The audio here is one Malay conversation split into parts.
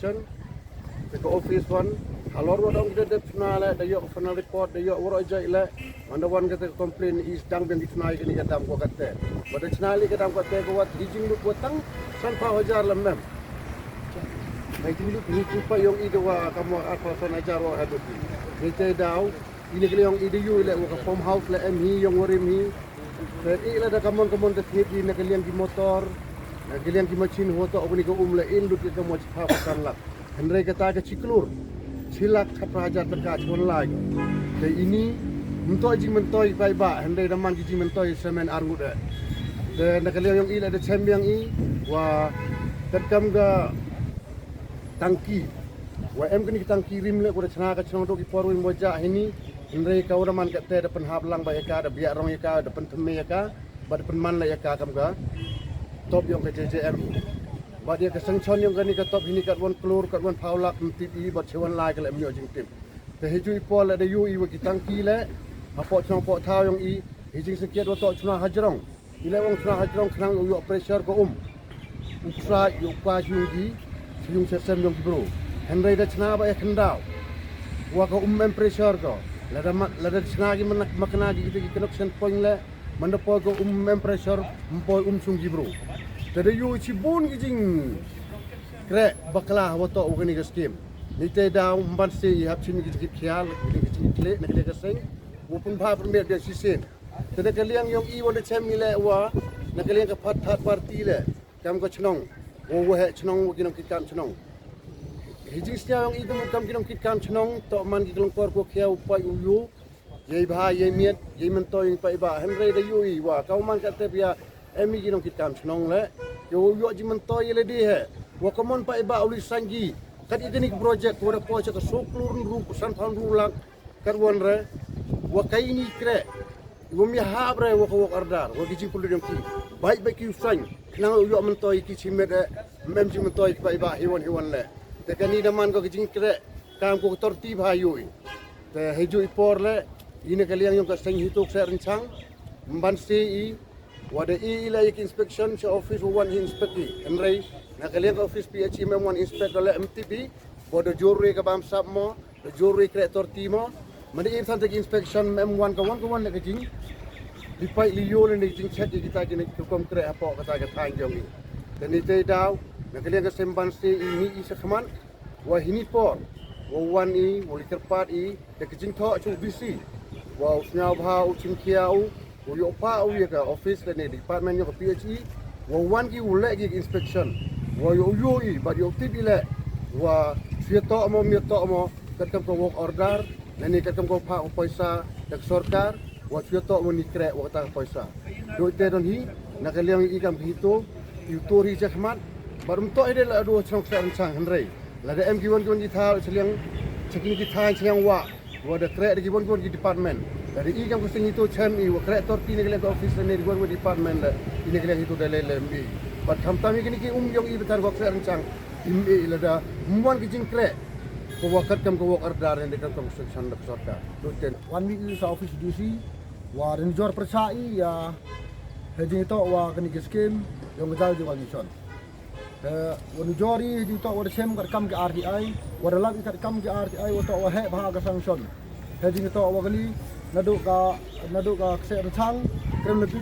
inspection ke office wan alor wadong kita det final da yo final report da yo woro jai le manda wan kata complain is dang ben ditnai ke ni kadam ko kate bada chnali kadam ko te ko wat hijing lu potang san pa hajar lemem mai ting lu ni pa yong idwa kamu apa son ajar wa hadu ni te daw ini kali yong idu le ko farm house le em hi yong wori mi per ila da kamon te fit ni kali yang di motor na kali yang di machin hoto opni ko le in lu ke mo cha pa lak Henry kata ke ciklur silak hajar terka chon lai te ini mentoi jing mentoi bai ba Henry daman jing mentoi semen arngu de nak liang yang ila de champion i wa terkam ga tangki wa em kini tangki rim le ko chana ka chong do ki porwin moja ini Henry ka uraman ka te depan hablang ba ka da biak rong ka depan theme ka ba depan man la ka kam ga top yang ke JJM ba dia kesengchon yang kani ka top ini kat wan klur kat wan paulak mti ba chewan lai ka le myo jing tim te hiju ipol le de yu i wa ki tangki le apo chong po thau yang i hijing sekiat wa to chuna hajrong ile wong chuna hajrong khnang yu pressure ko usra yu kwa jungi yung sesem yung bro Henry da chna ba khandau wa ko pressure ko la da chna gi makna gi ki connection point le manda po ko pressure mpo sungi bro Tada yu cibun kijing krek bakla wato organik scheme. Nite daw mban se hap chin kijik khial kijik kle nak dia keseng. Wupun bha permit dia sisin. Tada kaliang yong I won chem ni le wa nak kaliang ka phat third party le. Kam ko chnong. Wo he chnong wo kinong kitam chnong. Hijing sia yong I kam kinong kitam chnong to man ki klong kor ko khiau pai uyu. Yei bha yei miet yei mentoi pai ba Henry da yu I wa kau man ka te bia emi gi nong kitam chnong le yo yo ji mentoi le di he wa komon pa iba uli sangi kat igani project ko po cha ka soklur ru san thang ru lak karwon re wa kai ni kre wo mi habre wa ko ordar wa gi ji pulu dem ki bai bai ki sang nang yo mentoi ki chimet mem ji mentoi pa iba hiwan le te kani daman ko gi jing kre kam ko torti bha yoi te heju ipor le ine kaliang yong ka seng hituk sa rencang mban ci Wada ila yek inspection sa office wan inspekti Henry na kalian office PH mem wan inspect le MTB bodo jurri ka bam sap mo the jurri creator timo mani in san inspection mem wan ka wan le ka jing di pai li yo le ni jing chat kita kini kom kre apa kata ka tang jong ni dan ni daw na kalian ka semban si ini isa khaman wa hini por wa wan I wa likerpat I de ka jing tho chu bisi wa usnyau bha u chim kiau Yo pa u ka office le ni department yo PHE wo wan ki u le ki inspection wo yo I ba yo tip le wa sieto mo mi to mo katam ko work order le ni katam ko pa paisa dak sarkar wa sieto mo ni kre wa ta paisa do te don hi na kaliang I kam hito yu tori jakhmat barum to ide la do chong sa sang Henry la da MG wan ki tha chliang checking ki tha chliang wa da kre ki wan ki department dari I kam kusing itu chem I wa kreator tini kalian office ni di gua department la ini kalian itu dalai lembi but hamtami kini ki yong I betar gua rencang imbe ila da muan ki jing kre ko wakat kam ko wak ardar ni kam construction dak sorta doten 1 week sa office DC wa ren jor persai ya hejing to wa kini ki scheme yong dal di wangison wa jori hejing to wa chem kam ke RTI wa lag kam ke RTI wa to wa he bha ga sanction hejing to wa kini naduk ka kse rencang krem lebih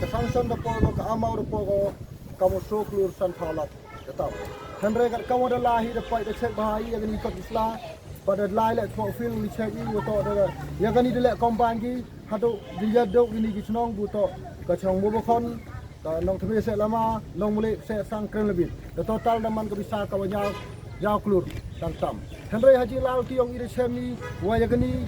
kesangson da po ka amau da po ka mo so klur san phalat tetap Henry kat kamu da lahi da pai da check bahai yang ni kot isla pada lai le ko fil ni check I wo to da yang kan ni de le combine gi hadu dia dok ini gi chnong bu to ka chong mo bokon ka nong thbe se lama nong mule se sang krem lebih da total da man ka bisa ka wanya yaw klur sang tam Henry haji lal ti yong ire chem ni wa yang ni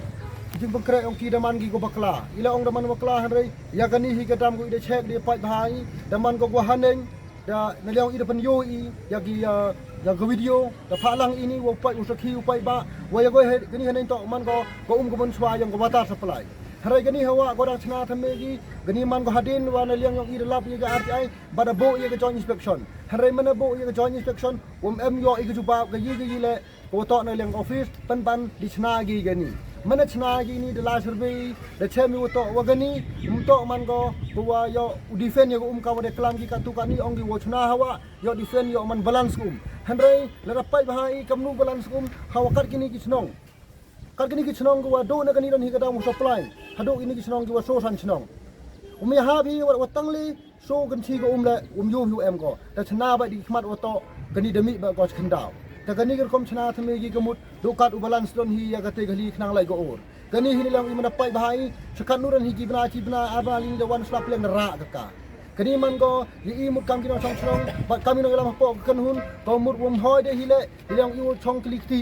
jing bekre ong ki daman gi go bakla ila ong daman bakla Henry ya kani hi kadam go ide check di pai bahai daman go haneng da naliang ide pen yo I ya gi ya go video da phalang ini wo pai usakhi upai ba wa ya go he kani haneng to man go go bon swa yang go water supply Henry kani hawa go dang chna thame gi gani man go hadin wa naliang yong ide lap ye ga RTI bada bo ye ga joint inspection Henry mana bo ye ga joint inspection em yo I ga juba ga yi le ko to naliang office pan di chna gi gani mana cina gini de la survey de chemi woto wagani umto mango buwa yo defend yo ka wade klam ki katu kani ongi wo chuna hawa yo defend yo man balance henry le rapai bahai kamnu balance hawa kar kini ki chnong kar kini ki chnong wa do na kani ron hi ka dam supply hado ini ki chnong ki wa so san chnong ya habi wa tangli so kan chi ko le yu em ko da chna ba di khmat woto kani demi ba ko khandao ta kani ker kom chna thame gi kamut dokat u balance don hi ya gate gali khnang lai go or kani hi lang imana pai bahai sekan nuran hi ki bna abaling de wan slap len ra ka kani man go yi mut kam ki no chong chong ba kami no lam po kan hun ko mut wum hoy de hi le yang yu chong klik ti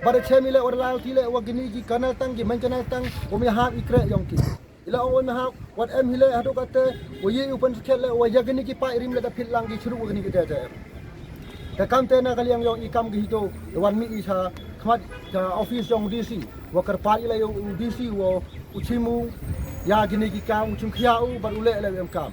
ba de chemi le or la ti le wa gini ki kanal tang ki man kanal tang o mi ha ikre yong ki ila on ha wat em hile hadu kate o ye upan skele o ya gini ki pa irim le da phil lang ki churu gini ki te te ta kam te na kaliang yong ikam gi to wan mi isa khmat office yong DC worker pa ila yong DC wo uchimu ya gini ki kam uchum khia u bar ule le em kam